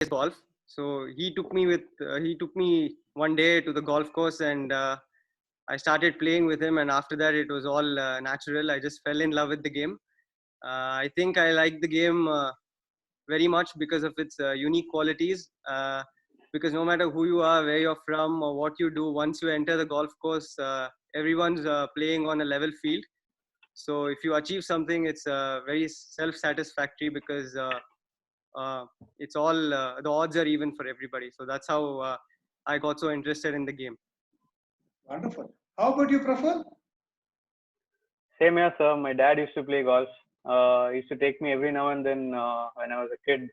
golf. So he took me one day to the golf course, and I started playing with him. And after that, it was all natural. I just fell in love with the game. I think I like the game very much because of its unique qualities. Because no matter who you are, where you're from, or what you do, once you enter the golf course, everyone's playing on a level field. So if you achieve something, it's very self-satisfactory because it's all the odds are even for everybody. So that's how I got so interested in the game. Wonderful. How about you, Praful? Same here, sir. My dad used to play golf. He used to take me every now and then when I was a kid.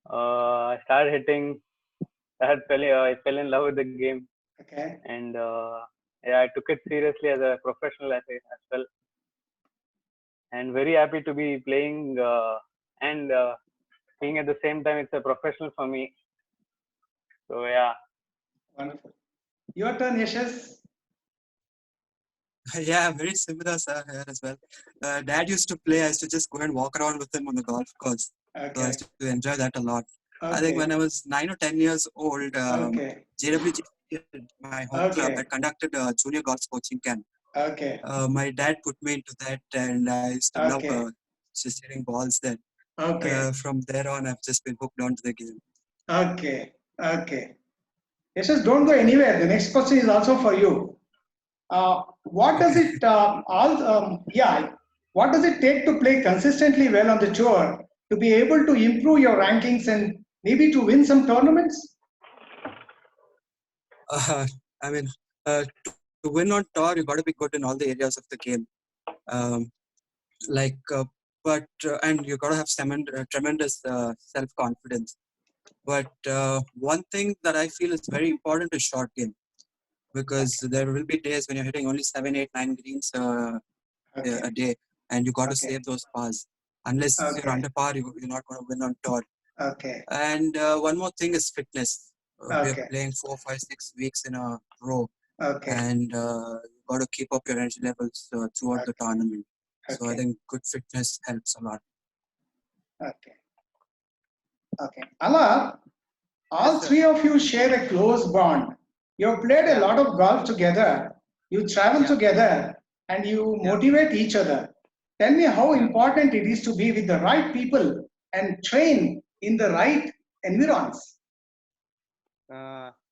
I started hitting. I fell in love with the game, Okay. and yeah, I took it seriously as a professional as well. And very happy to be playing and being at the same time. It's a professional for me. So yeah. Wonderful. Your turn, Yashas. Yeah, very similar, sir, here as well. Dad used to play. I used to just go and walk around with him on the golf course. So I Okay. used to enjoy that a lot. I think Okay. when I was 9 or 10 years old, Okay. JWGC, my home club, Okay. had conducted a junior golf coaching camp. Okay. My dad put me into that, and I used to love Okay. just hitting balls there. Okay. From there on, I've just been hooked onto the game. Okay. Okay. Yashas, don't go anywhere. The next question is also for you. What does Okay. it what does it take to play consistently well on the tour to be able to improve your rankings and maybe to win some tournaments? I mean, to win on tour, you got to be good in all the areas of the game. Um, and you got to have tremendous self-confidence. But one thing that I feel is very important is short game, because there will be days when you're hitting only 7, 8, 9 greens Okay. a day, and you got to Okay. save those pars. Unless you're Okay. under par, you're not going to win on tour. Okay. And one more thing is fitness. We are Okay. playing 4, 5, 6 weeks in a row, Okay. and you got to keep up your energy levels throughout the tournament. So I Okay. think good fitness helps a lot. Okay. Okay. Allah, all Yes, sir. three of you share a close bond. You've played a Yeah. lot of golf together. You travel Yeah. together and you Yeah. motivate each other. Tell me how Yeah. important it is to be with the right people and train in the right environs.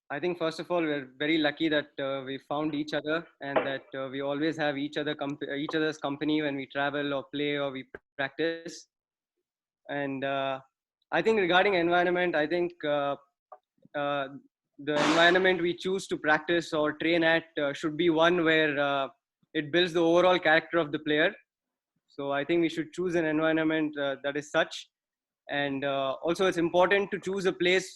I think first of all, we're very lucky that we found each other, and that we always have each other's company when we travel or play or we practice. And I think regarding environment, I think uh, the environment we choose to practice or train at should be one where it builds the overall character of the player. So I think we should choose an environment that is such. And also, it's important to choose a place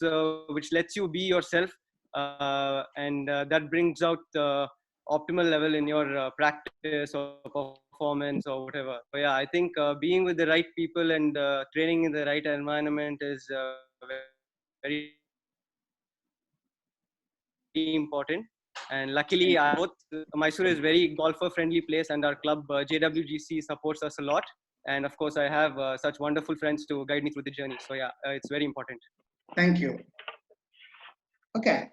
which lets you be yourself, and that brings out the optimal level in your practice or performance or whatever. So yeah, I think being with the right people and training in the right environment is very important. And luckily, Thank you. Mysore is very golfer friendly place, and our club JWGC supports us a lot. And of course, I have such wonderful friends to guide me through the journey. So yeah, it's very important. Thank you. Okay.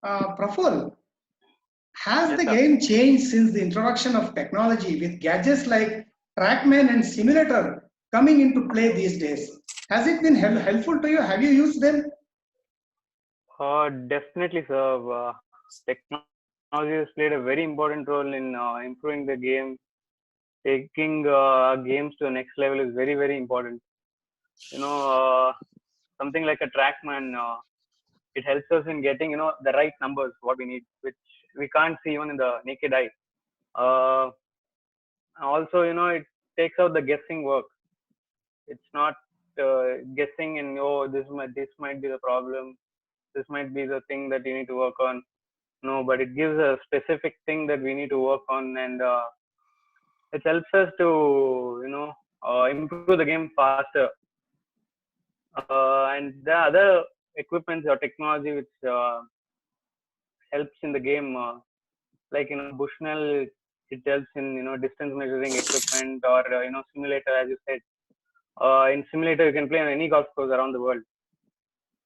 Praful, has Yes, the sir. game changed since the introduction of technology with gadgets like TrackMan and Simulator coming into play these days? Has it been helpful to you? Have you used them? Definitely, sir. Technology has played a very important role in improving the game. Taking games to the next level is very, very important. You know, something like a TrackMan, it helps us in getting the right numbers, what we need, which we can't see even in the naked eye. Uh, Also, it takes out the guessing work. It's not guessing and this might be the problem. This might be the thing that you need to work on. No, but it gives a specific thing that we need to work on, and it helps us to improve the game faster. And the other equipments or technology which helps in the game, like Bushnell, it helps in distance measuring equipment, or simulator, as you said. In simulator, you can play on any golf course around the world.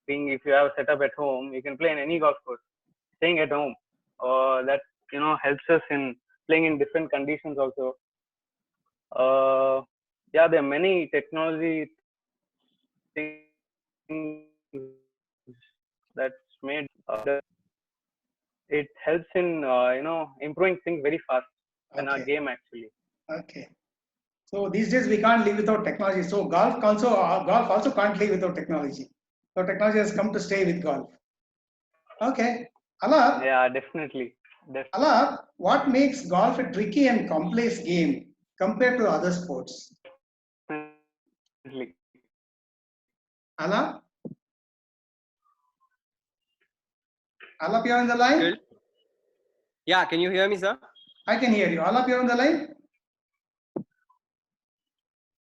if you have a setup at home, you can play in any golf course, staying at home. That helps us in playing in different conditions also. Yeah, there are many technology things that's made. It helps in improving things very fast in our Okay. game actually. Okay. So these days we can't live without technology. So golf also can't live without technology. So technology has come to stay with golf. Okay. Alap, Yeah, definitely. Alap, what makes golf a tricky and complex game compared to other sports? Definitely. Alap? Alap, you're on the line? Good. Yeah, can you hear me, sir? I can hear you. Alap, you're on the line?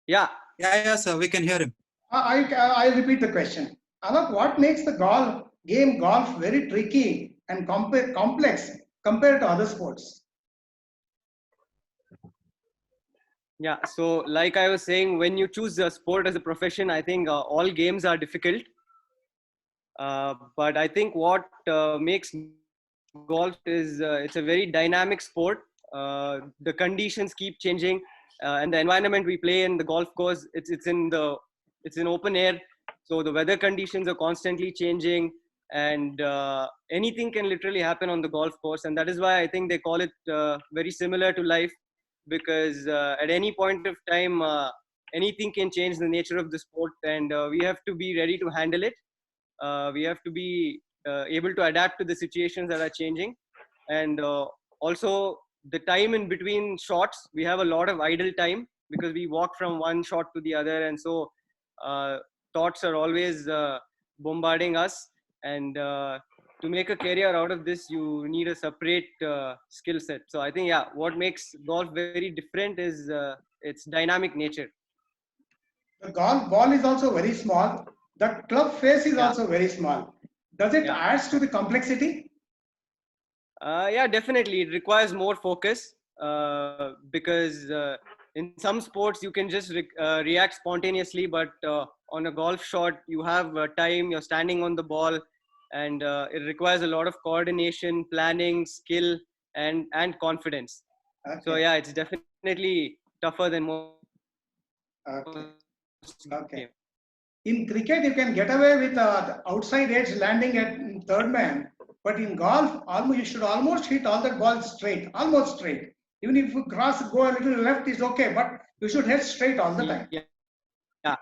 Yeah. Yeah, sir, we can hear him. I'll repeat the question. Alap, what makes the golf very tricky and complex compared to other sports? Yeah. So, like I was saying, when you choose a sport as a profession, I think all games are difficult. But I think what makes golf is it's a very dynamic sport. The conditions keep changing, and the environment we play in the golf course, it's in open air, so the weather conditions are constantly changing, and anything can literally happen on the golf course, and that is why I think they call it very similar to life, because at any point of time anything can change the nature of the sport, and we have to be ready to handle it. We have to be able to adapt to the situations that are changing, and also the time in between shots, we have a lot of idle time because we walk from one shot to the other, and so thoughts are always bombarding us, and to make a career out of this you need a separate skill set. So I think, yeah, what makes golf very different is its dynamic nature. The golf ball is also very small. The club face is Yeah. also very small. Does it Yeah. adds to the complexity? Yeah, definitely. It requires more focus because in some sports you can just react spontaneously, but on a golf shot you have time. You're standing on the ball, and it requires a lot of coordination, planning, skill, and confidence. Okay. So yeah, it's definitely tougher than most Okay. Okay. games. In cricket, you can get away with the outside edge landing at third man, but in golf, you should almost hit all the balls straight, almost straight. Even if you go a little left, is okay, but you should hit straight all the time. Yeah.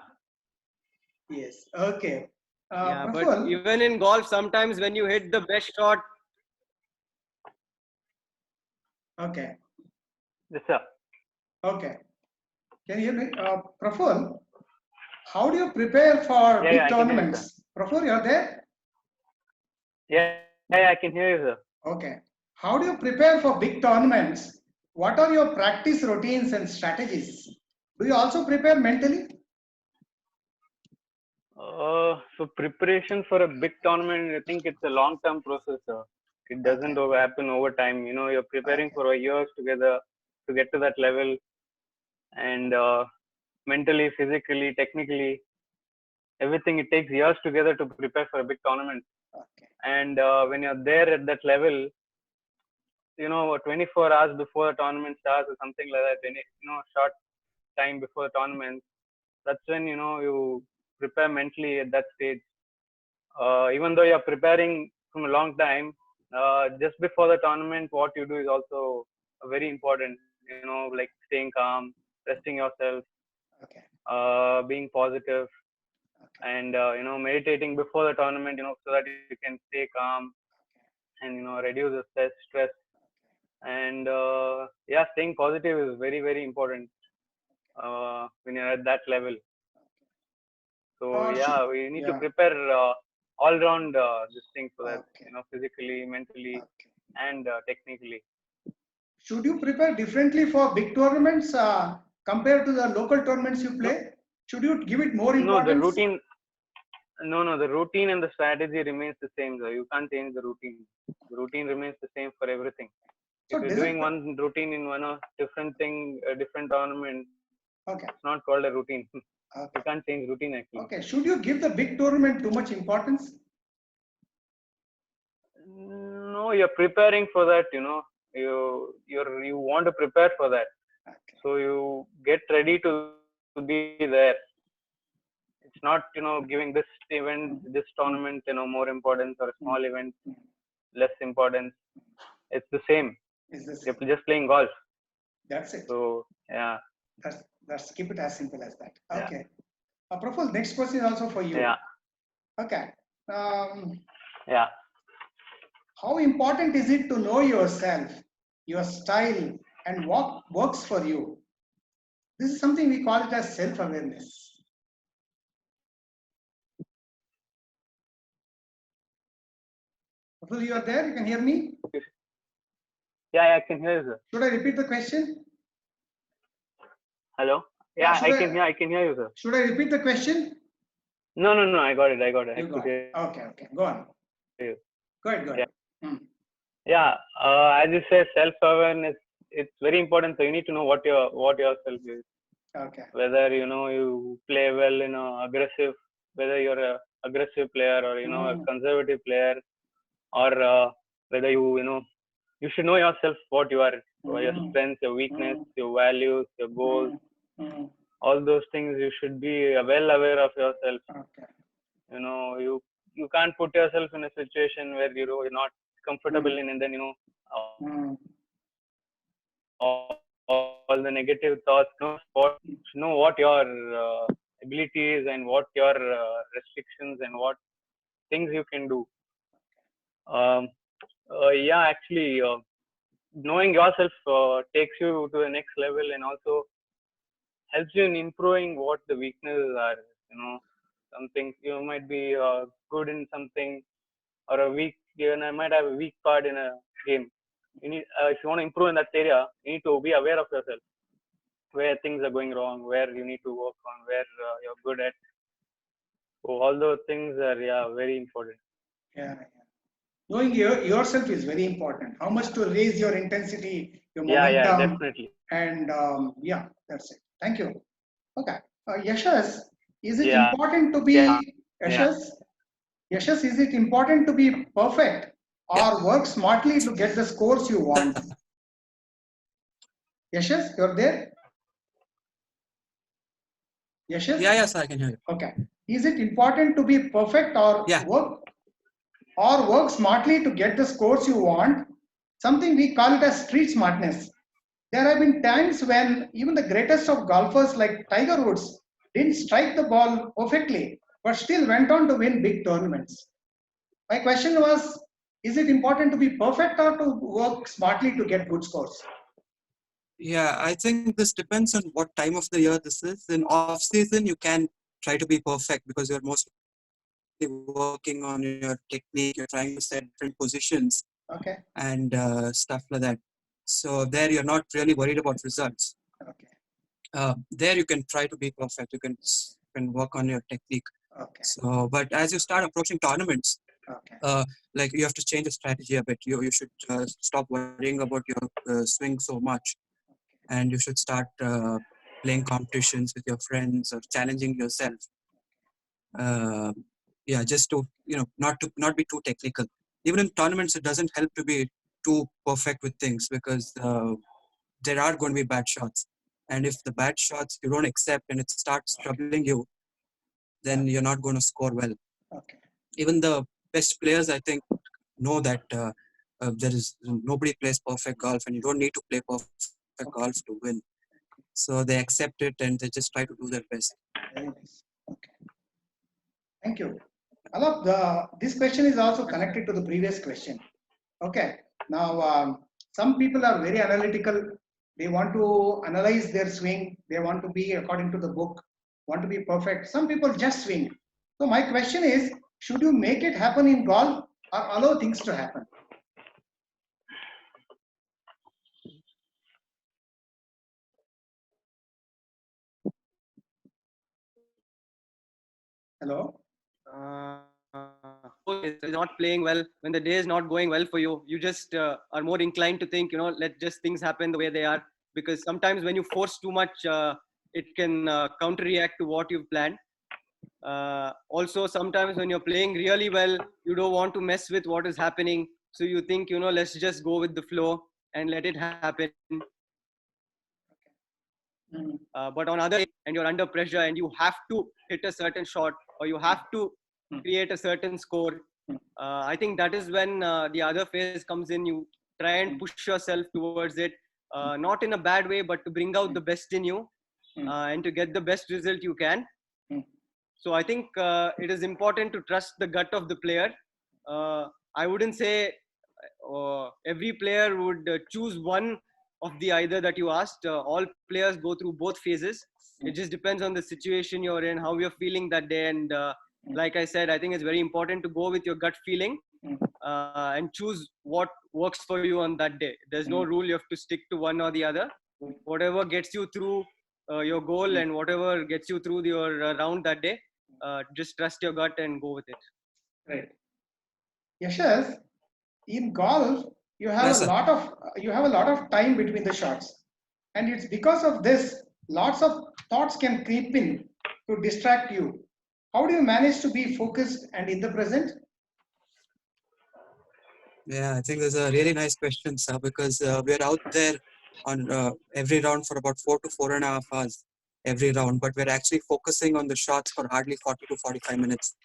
Yes. Okay. Yeah, but Praful, even in golf, sometimes when you hit the best shot. okay. Yes, sir. Okay. Can you hear me? Praful, how do you prepare for Yeah, big I can hear you, tournaments? Praful, you're there? Yeah, I can hear you, sir. Okay. How do you prepare for big tournaments? What are your practice routines and strategies? Do you also prepare mentally? So preparation for a big tournament, I think it's a long-term process, sir. It doesn't happen over time. You're preparing for years together to get to that level, and mentally, physically, technically, everything. It takes years together to prepare for a big tournament. Okay. And when you're there at that level, 24 hours before the tournament starts or something like that, short time before the tournament, that's when you prepare mentally at that stage. Even though you're preparing from a long time, just before the tournament, what you do is also very important. Like staying calm, resting yourself, Okay. being positive, and meditating before the tournament. So that you can stay calm and reduce the stress. And yeah, staying positive is very, very important when you're at that level. So yeah, we need to prepare all around this thing for that, physically, mentally, and technically. Should you prepare differently for big tournaments compared to the local tournaments you play? Should you give it more importance? No, the routine. No, the routine and the strategy remains the same. So you can't change the routine. The routine remains the same for everything. So if you're doing one routine in one or different thing, a different tournament, it's not called a routine. You can't change routine actually. Okay. Should you give the big tournament too much importance? no, you're preparing for that. You want to prepare for that. Okay. So you get ready to be there. It's not giving this event, this tournament, more importance, or a small event less importance. It's the same. Is this? You're just playing golf. That's it. So yeah. That's keep it as simple as that. Yeah. Okay. Praful, next question is also for you. Yeah. Okay. Yeah. How important is it to know yourself, your style, and what works for you? This is something we call it as self-awareness. Praful, you are there? You can hear me? Yeah, I can hear you, sir. Should I repeat the question? Hello? Yeah, Should I can hear you, sir. Should I repeat the question? No, I got it. You got it. Okay. Go on. Yeah. Go ahead. Yeah, as you say, self-awareness, it's very important. So you need to know what yourself is. Okay. Whether you play well, aggressive, whether you're a aggressive player or a conservative player, or whether you should know yourself, what you are, your strengths, your weakness, your values, your goals, all those things. You should be well aware of yourself. Okay. You can't put yourself in a situation where you're not comfortable in, and then all the negative thoughts. Know what your ability is and what your restrictions and what things you can do. Actually, knowing yourself takes you to the next level and also helps you in improving what the weaknesses are. Something you might be good in something, or I might have a weak part in a game. You need, if you want to improve in that area, you need to be aware of yourself, where things are going wrong, where you need to work on, where you're good at. So all those things are very important. Yeah. Knowing yourself is very important. How much to raise your intensity, your momentum. Yeah, definitely. And that's it. Thank you. Okay. Yashas, is it important to be Yashas, is it important to be perfect or work smartly to get the scores you want? Yashas, you're there? Yashas? Yes, I can hear you. Okay. Is it important to be perfect or work smartly to get the scores you want? Something we call it as street smartness. There have been times when even the greatest of golfers like Tiger Woods didn't strike the ball perfectly, but still went on to win big tournaments. My question was, is it important to be perfect or to work smartly to get good scores? Yeah, I think this depends on what time of the year this is. In off season, you can try to be perfect because you're mostly working on your technique. You're trying to set different positions and stuff like that. So there, you're not really worried about results. Okay. There, you can try to be perfect. You can work on your technique. Okay. So, but as you start approaching tournaments, like you have to change the strategy a bit. You should stop worrying about your swing so much, and you should start playing competitions with your friends or challenging yourself. Just to not be too technical. Even in tournaments, it doesn't help to be too perfect with things because there are going to be bad shots, and if the bad shots you don't accept and it starts troubling you, then you're not going to score well. Okay. Even the best players, I think, know that there is nobody plays perfect golf, and you don't need to play perfect golf to win. So they accept it and they just try to do their best. Very nice. Okay. Thank you. Alok, this question is also connected to the previous question. Okay. Now, some people are very analytical. They want to analyze their swing. They want to be according to the book, want to be perfect. Some people just swing. So my question is, should you make it happen in golf or allow things to happen? Hello? Is not playing well, when the day is not going well for you, you just are more inclined to think, let just things happen the way they are. Because sometimes when you force too much, it can counter-react to what you've planned. Also, sometimes when you're playing really well, you don't want to mess with what is happening. So you think, let's just go with the flow and let it happen. Mm. But on other, and you're under pressure and you have to hit a certain shot or you have to create a certain score. I think that is when the other phase comes in. You try and push yourself towards it, not in a bad way, but to bring out the best in you and to get the best result you can. So I think it is important to trust the gut of the player. I wouldn't say every player would choose one of the either that you asked. All players go through both phases. It just depends on the situation you're in, how you're feeling that day. And like I said, I think it's very important to go with your gut feeling and choose what works for you on that day. There's no rule. You have to stick to one or the other. Whatever gets you through your goal and whatever gets you through your round that day, just trust your gut and go with it. Right. Yashas, in golf, you have Yes, a sir. lot of time between the shots, and it's because of this lots of thoughts can creep in to distract you. How do you manage to be focused and in the present? Yeah, I think that's a really nice question, sir, because we're out there on every round for about 4 to 4.5 hours every round, but we're actually focusing on the shots for hardly 40 to 45 minutes.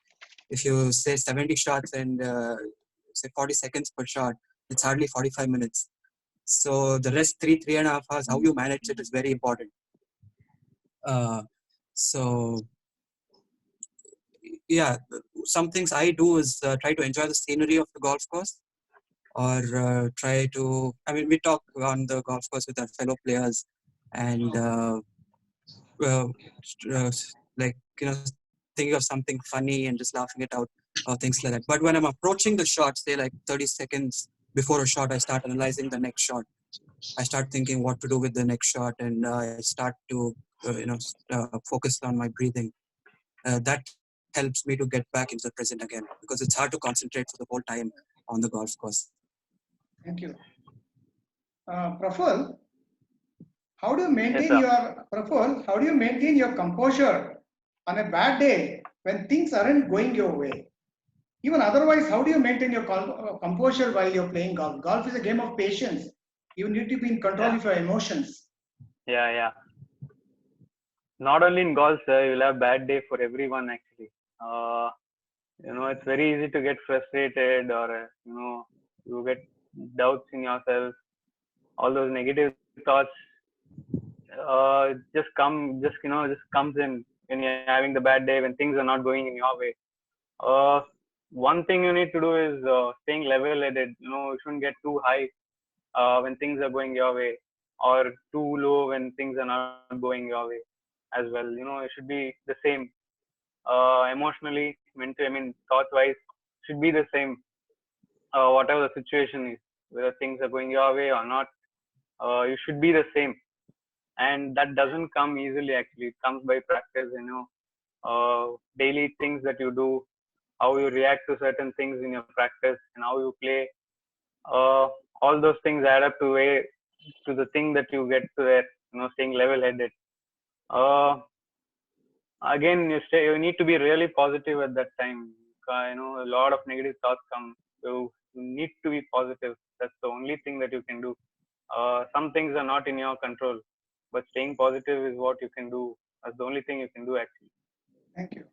If you say 70 shots and say 40 seconds per shot, it's hardly 45 minutes. So the rest 3.5 hours, how you manage it is very important. So yeah, some things I do is try to enjoy the scenery of the golf course, or try to. I mean, we talk on the golf course with our fellow players, and like thinking of something funny and just laughing it out, or things like that. But when I'm approaching the shot, say like 30 seconds before a shot, I start analyzing the next shot. I start thinking what to do with the next shot, and I start to focus on my breathing. That helps me to get back into the present again, because it's hard to concentrate for the whole time on the golf course. Thank you. Praful, how do you maintain sir. How do you maintain your composure on a bad day when things aren't going your way? Even otherwise, how do you maintain your composure while you're playing golf? Golf is a game of patience. You need to be in control of your emotions. Yeah. Not only in golf, sir, you'll have bad day for everyone actually. It's very easy to get frustrated, or you get doubts in yourself. All those negative thoughts just comes in when you're having the bad day, when things are not going in your way. One thing you need to do is staying level-headed. You shouldn't get too high when things are going your way, or too low when things are not going your way as well. It should be the same. Emotionally, mentally, thought-wise, should be the same. Whatever the situation is, whether things are going your way or not, you should be the same. And that doesn't come easily actually. It comes by practice, daily things that you do, how you react to certain things in your practice, and how you play. All those things add up to the thing that you get to there, staying level-headed. Again, you need to be really positive at that time. A lot of negative thoughts come. You need to be positive. That's the only thing that you can do. Some things are not in your control, but staying positive is what you can do. That's the only thing you can do actually. Thank you.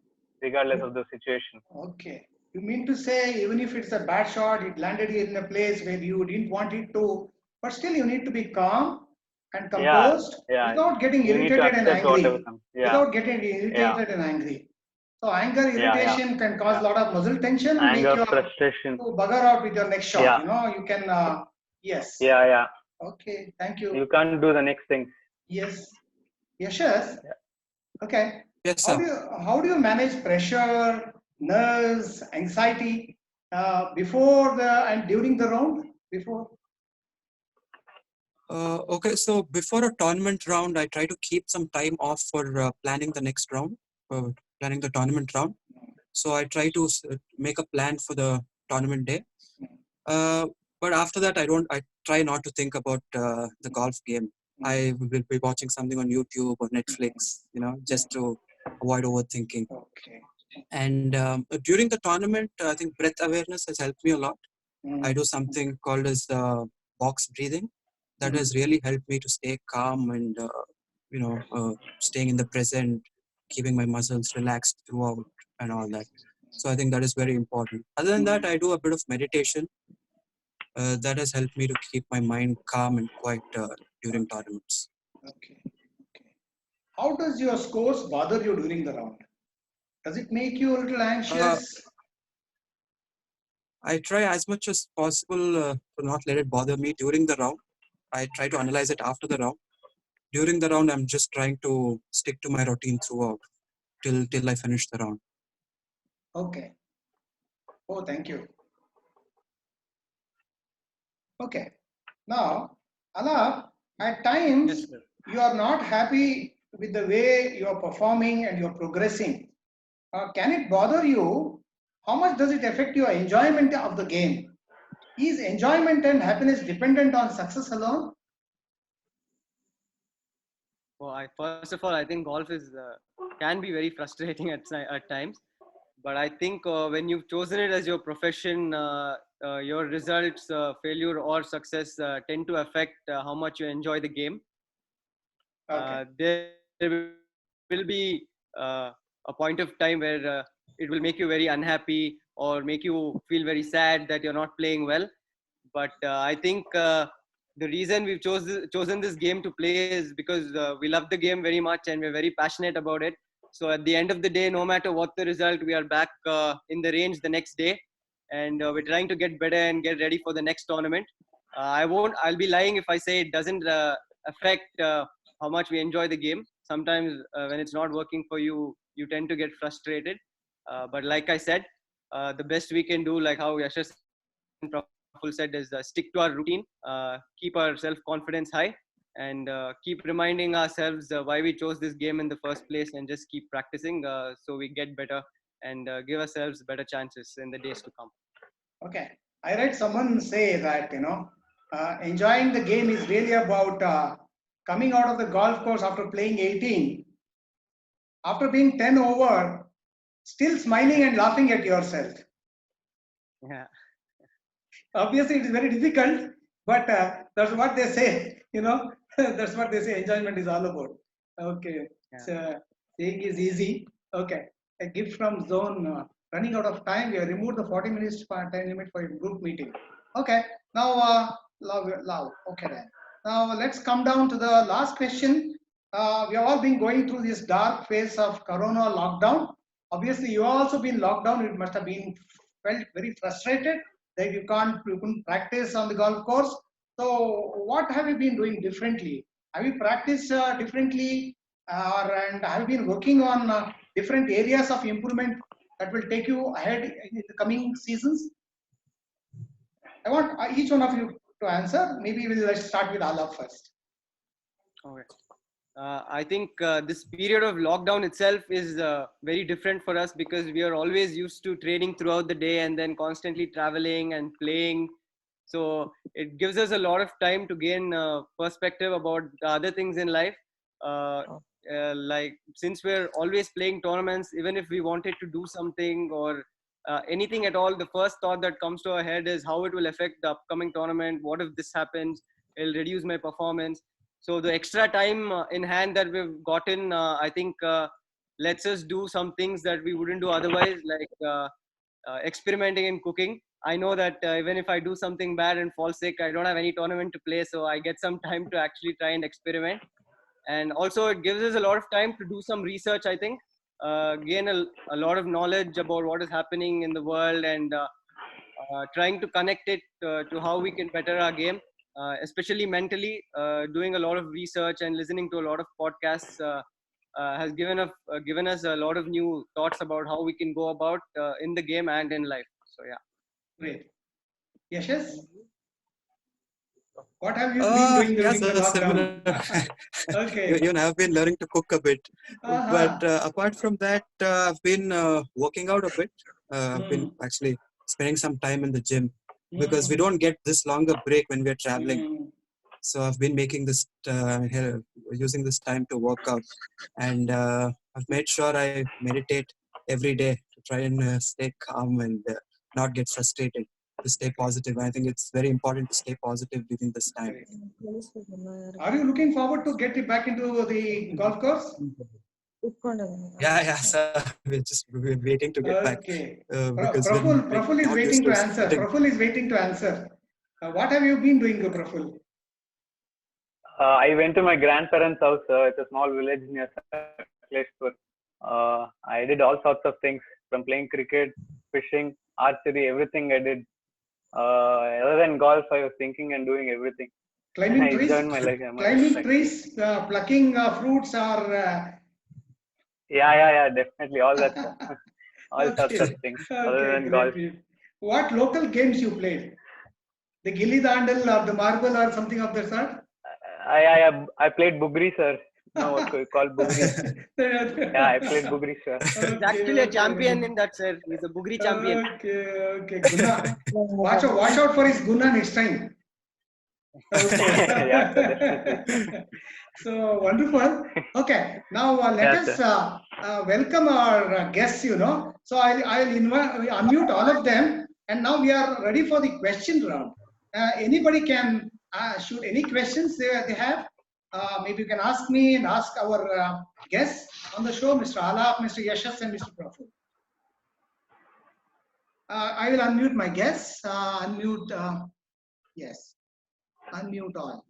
Regardless of the situation. Okay. You mean to say, even if it's a bad shot, it landed in a place where you didn't want it to, but still you need to be calm and composed without getting irritated and angry. Without getting irritated and angry. So anger, irritation can cause a lot of muscle tension and anger, make you frustration. to bugger out with your next shot. You can, yes. Yeah. Okay, thank you. You can't do the next thing. Yes. Yashas? Okay. Yes, sir. How do you manage pressure, nerves, anxiety before and during the round? Okay, so before a tournament round, I try to keep some time off for planning the next round, planning the tournament round. So I try to make a plan for the tournament day. But after that, I try not to think about the golf game. I will be watching something on YouTube or Netflix, just to avoid overthinking. Okay. And during the tournament, I think breath awareness has helped me a lot. I do something called as box breathing. That has really helped me to stay calm and staying in the present, keeping my muscles relaxed throughout and all that. So I think that is very important. Other than that, I do a bit of meditation. That has helped me to keep my mind calm and quiet during tournaments. Okay. Okay. How does your scores bother you during the round? Does it make you a little anxious? I try as much as possible to not let it bother me during the round. I try to analyze it after the round. During the round, I'm just trying to stick to my routine throughout till I finish the round. Okay. Oh, thank you. Okay. Now, Alap, at times Yes, sir. you are not happy with the way you are performing and you're progressing. Can it bother you? How much does it affect your enjoyment of the game? Is enjoyment and happiness dependent on success alone? Well, first of all, I think golf is can be very frustrating at times. But I think when you've chosen it as your profession, your results, failure or success tend to affect how much you enjoy the game. Okay. There will be a point of time where it will make you very unhappy or make you feel very sad that you're not playing well. But I think the reason we've chosen this game to play is because we love the game very much and we're very passionate about it. So at the end of the day, no matter what the result, we are back in the range the next day, and we're trying to get better and get ready for the next tournament. I'll be lying if I say it doesn't affect how much we enjoy the game. Sometimes when it's not working for you, you tend to get frustrated. But like I said, the best we can do, like how Yashas and Praful said, is stick to our routine, keep our self-confidence high, and keep reminding ourselves why we chose this game in the first place, and just keep practicing so we get better and give ourselves better chances in the days to come. Okay. I read someone say that, enjoying the game is really about coming out of the golf course after playing 18, after being 10 over, still smiling and laughing at yourself. Yeah. Obviously, it is very difficult, but that's what they say, that's what they say enjoyment is all about. Okay. Yeah. So, saying is easy. Okay. A gift from Zone. Running out of time, we have removed the 40 minutes time limit for a group meeting. Okay. Now, love. Okay then. Now, let's come down to the last question. We have all been going through this dark phase of Corona lockdown. Obviously, you have also been locked down. It must have been felt very frustrated that you couldn't practice on the golf course. So, what have you been doing differently? Have you practiced differently, and have you been working on different areas of improvement that will take you ahead in the coming seasons? I want each one of you to answer. Maybe let's start with Alap first. Okay. I think this period of lockdown itself is very different for us because we are always used to training throughout the day and then constantly traveling and playing. So it gives us a lot of time to gain perspective about the other things in life. Like since we're always playing tournaments, even if we wanted to do something or anything at all, the first thought that comes to our head is how it will affect the upcoming tournament. What if this happens? It'll reduce my performance. So the extra time in hand that we've gotten, I think, lets us do some things that we wouldn't do otherwise, like experimenting in cooking. I know that even if I do something bad and fall sick, I don't have any tournament to play, so I get some time to actually try and experiment. And also, it gives us a lot of time to do some research. I think, gain a lot of knowledge about what is happening in the world and trying to connect it to how we can better our game. Especially mentally, doing a lot of research and listening to a lot of podcasts has given us a lot of new thoughts about how we can go about in the game and in life. So yeah. Great. Yashes, what have you been doing during the lockdown? Okay. Even I've been learning to cook a bit. But apart from that, I've been working out a bit. I've been actually spending some time in the gym because we don't get this longer break when we're traveling. So I've been making this, using this time to work out. And I've made sure I meditate every day to try and stay calm and not get frustrated. to stay positive. I think it's very important to stay positive during this time. Are you looking forward to get back into the golf course? Yeah, sir. We're waiting to get back. Okay. Because Praful is not waiting used to to answer. sitting. Praful is waiting to answer. What have you been doing, Praful? I went to my grandparents' house. It's a small village near Sakleshpur. I did all sorts of things, from playing cricket, fishing, archery, everything I did. Other than golf, I was thinking and doing everything. Climbing I trees, enjoyed my life. climbing trees, plucking fruits, or Yeah, definitely all that stuff. All sorts of things other than golf. great. What local games you played? The gilli dandal or the marble or something of that sort? I played Bugri, sir. You know what we call Bugri? Yeah, I played Bugri, sir. He's actually a champion in that, sir. He's a Bugri champion. Okay. Guna. Watch out for his Guna next time. Okay. Yeah, sir, definitely. So wonderful. Okay, now let Yeah, us welcome our guests. So I'll unmute all of them, and now we are ready for the question round. Anybody can shoot any questions they have. Maybe you can ask me and ask our guests on the show, Mr. Alap, Mr. Yashas, and Mr. Praful. I will unmute my guests. Yes. Unmute all.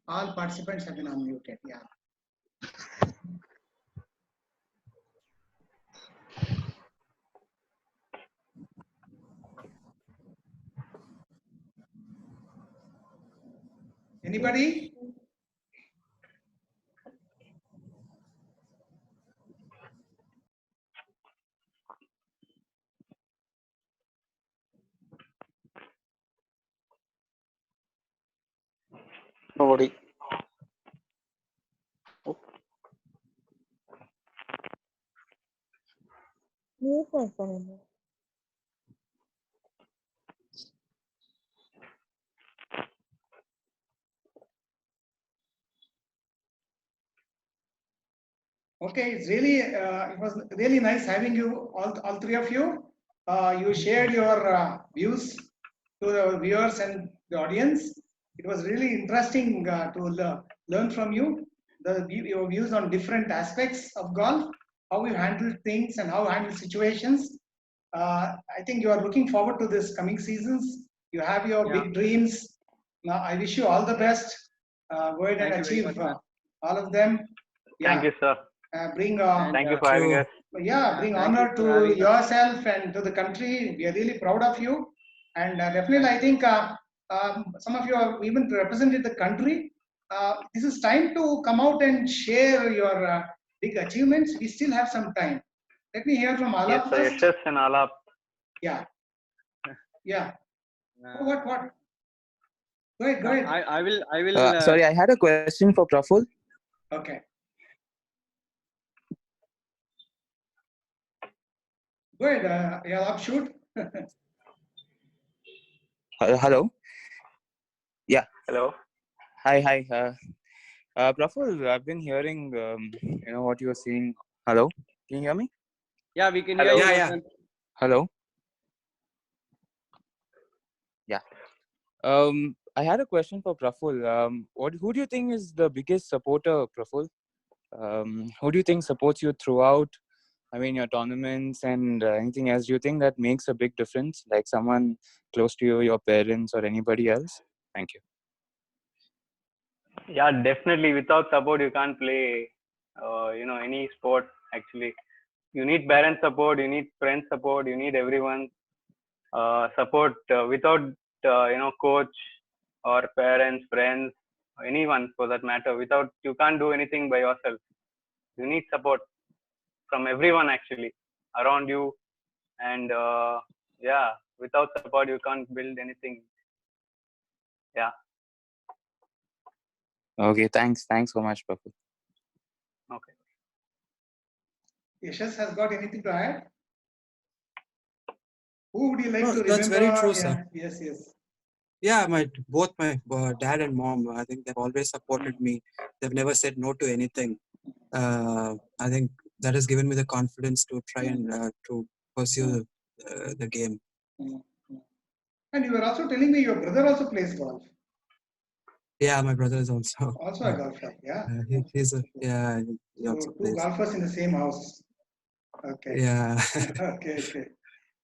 All participants have been unmuted. Yeah. Anybody? Nobody. Okay, it was really nice having you all three of you. You shared your views to the viewers and the audience. It was really interesting to learn from you your views on different aspects of golf, how you handle things and how you handle situations. I think you are looking forward to this coming seasons. You have your big dreams. Now, I wish you all the best. Go ahead and achieve all of them. Yeah. Thank you, sir. Thank you for having us. Bring honor to yourself and to the country. We are really proud of you. And definitely, I think some of you have even represented the country. This is time to come out and share your big achievements. We still have some time. Let me hear from Alap first. Yes, and Alap. Yeah. What? Go ahead. I will. Sorry, I had a question for Praful. Okay. Go ahead, Alap, shoot. Hello. Yeah. Hello. Hi. Praful, I've been hearing, what you were saying. Hello. Can you hear me? Yeah, we can hear you. Yeah. Hello. Yeah. I had a question for Praful. Who do you think is the biggest supporter, Praful? Who do you think supports you throughout? I mean, your tournaments and anything else. Do you think that makes a big difference? Like someone close to you, your parents, or anybody else? Thank you. Yeah, definitely. Without support, you can't play, any sport. Actually, you need parent support, you need friend support, you need everyone support. Without, coach or parents, friends, anyone for that matter. You can't do anything by yourself. You need support from everyone actually around you, and without support, you can't build anything. Yeah. Okay, thanks so much, Praful. Okay. Yashas has got anything to add? Who would you like to remember? That's very true, sir. Yes. Yeah, both my dad and mom, I think they've always supported me. They've never said no to anything. I think that has given me the confidence to try and to pursue the game. And you were also telling me your brother also plays golf. Yeah, my brother is also. Also a golfer. Yeah. He's a he So also two plays. golfers in the same house. Okay. Yeah.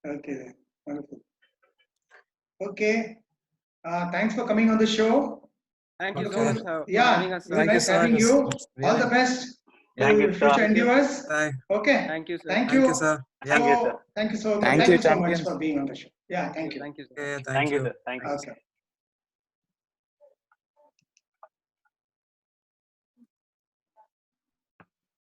Okay. Wonderful. Okay. Thanks for coming on the show. Thank you so Okay. much for Yeah, having us. it was Thank you, nice sir. having It was you. really All the best Thank to you, future sir. endeavors. Bye. Okay. Thank you, sir. Thank Thank you. you, sir. Yeah. Thank you, sir. Thank you so much. Thank Thank you, you so much champions. for being on the show. Yeah, thank you. Thank you, sir. Okay, Thank you, sir. Thank you. Okay.